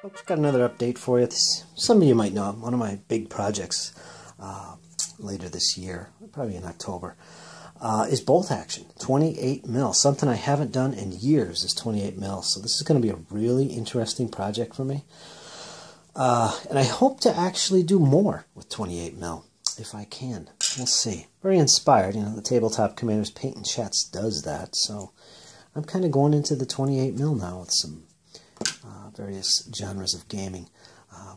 Folks, got another update for you. Some of you might know, one of my big projects later this year, probably in October, is bolt action, 28 mil. Something I haven't done in years is 28 mil. So this is going to be a really interesting project for me. And I hope to actually do more with 28 mil if I can. We'll see. Very inspired. You know, the Tabletop Commanders Paint and Chats does that. So I'm kind of going into the 28 mil now with some various genres of gaming.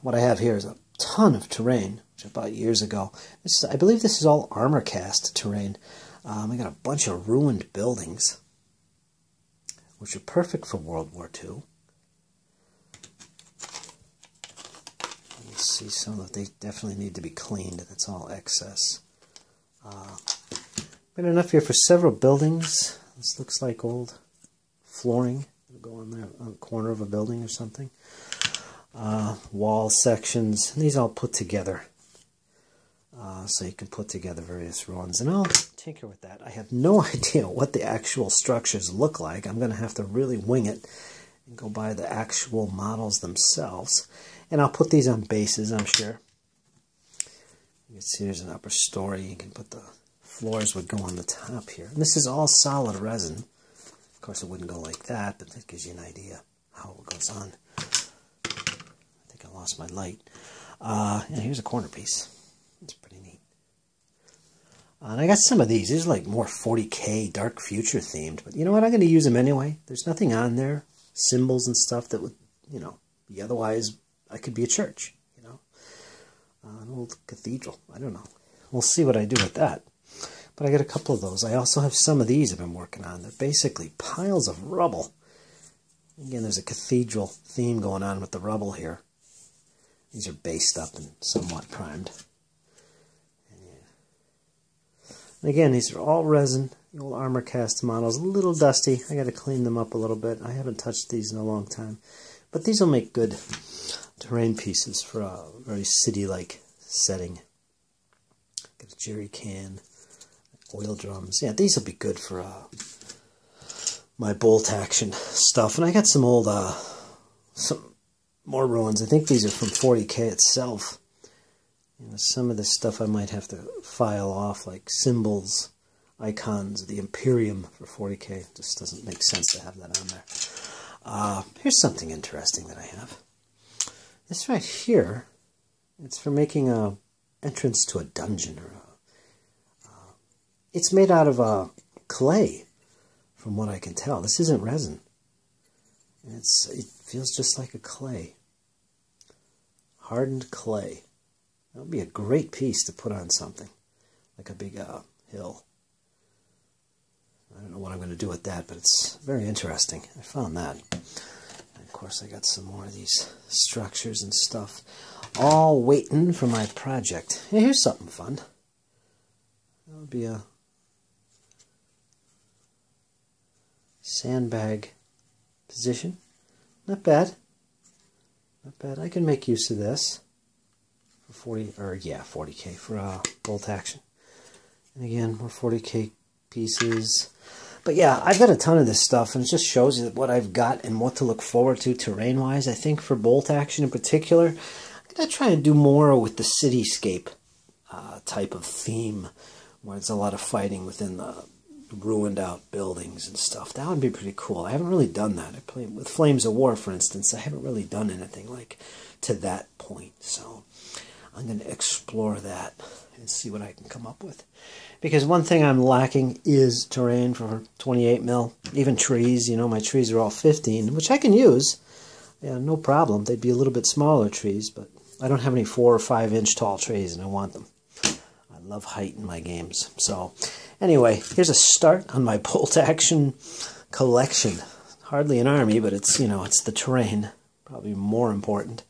What I have here is a ton of terrain, which I bought years ago. I believe this is all armor cast terrain. I got a bunch of ruined buildings, which are perfect for World War II. You see some that they definitely need to be cleaned. That's all excess. Got enough here for several buildings. This looks like old flooring. It'll go on there on the corner of a building or something. Wall sections. These all put together. So you can put together various runs. And I'll tinker with that. I have no idea what the actual structures look like. I'm going to have to really wing it and go by the actual models themselves. And I'll put these on bases, I'm sure. You can see there's an upper story. You can put the floors would go on the top here. And this is all solid resin. Of course, it wouldn't go like that, but that gives you an idea how it goes on. I think I lost my light. And here's a corner piece. It's pretty neat. And I got some of these. These are like more 40K Dark Future themed. But you know what? I'm going to use them anyway. There's nothing on there. Symbols and stuff that would, you know, be otherwise, I could be a church, you know. An old cathedral. I don't know. We'll see what I do with that. But I got a couple of those. I also have some of these I've been working on. They're basically piles of rubble. Again, there's a cathedral theme going on with the rubble here. These are based up and somewhat primed. And again, these are all resin, the old armor cast models. A little dusty. I got to clean them up a little bit. I haven't touched these in a long time. But these will make good terrain pieces for a very city-like setting. Got a jerry can. Oil drums. Yeah, these will be good for my bolt action stuff. And I got some old, some more ruins. I think these are from 40K itself. You know, some of this stuff I might have to file off, like symbols, icons, the Imperium for 40K. It just doesn't make sense to have that on there. Here's something interesting that I have. This right here, it's for making a entrance to a dungeon or it's made out of clay, from what I can tell. This isn't resin. It feels just like a clay. Hardened clay. That would be a great piece to put on something, like a big hill. I don't know what I'm going to do with that, but it's very interesting. I found that. And of course, I got some more of these structures and stuff, all waiting for my project. Hey, here's something fun. That would be a sandbag position. Not bad. Not bad. I can make use of this for 40K for bolt action. And again, more 40K pieces. But yeah, I've got a ton of this stuff, and it just shows you what I've got and what to look forward to terrain-wise. I think for bolt action in particular, I'm going to try and do more with the cityscape type of theme, where there's a lot of fighting within the ruined out buildings and stuff. That would be pretty cool. I haven't really done that. I played with Flames of War, for instance. I haven't really done anything like to that point. So I'm going to explore that and see what I can come up with. Because one thing I'm lacking is terrain for 28 mil. Even trees, you know, my trees are all 15, which I can use. Yeah, no problem. They'd be a little bit smaller trees, but I don't have any 4 or 5 inch tall trees, and I want them. I love height in my games. So anyway, here's a start on my bolt action collection. Hardly an army, but it's, you know, it's the terrain. Probably more important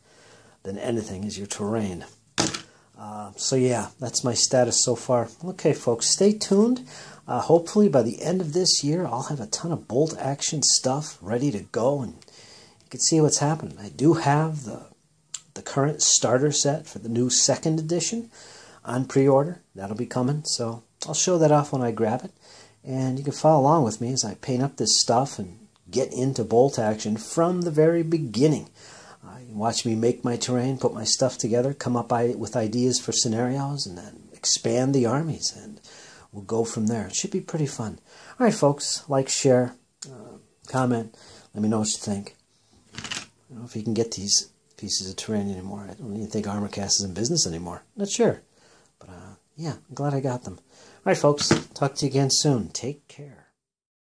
than anything is your terrain. So yeah, that's my status so far. Okay, folks, stay tuned. Hopefully by the end of this year, I'll have a ton of bolt action stuff ready to go, and you can see what's happening. I do have the current starter set for the new 2nd edition on pre-order. That'll be coming, so I'll show that off when I grab it. And you can follow along with me as I paint up this stuff and get into bolt action from the very beginning. You can watch me make my terrain, put my stuff together, come up with ideas for scenarios, and then expand the armies, and we'll go from there. It should be pretty fun. All right, folks, like, share, comment. Let me know what you think. I don't know if you can get these pieces of terrain anymore. I don't even think ArmorCast is in business anymore. Not sure. But, yeah, I'm glad I got them. All right, folks, talk to you again soon. Take care.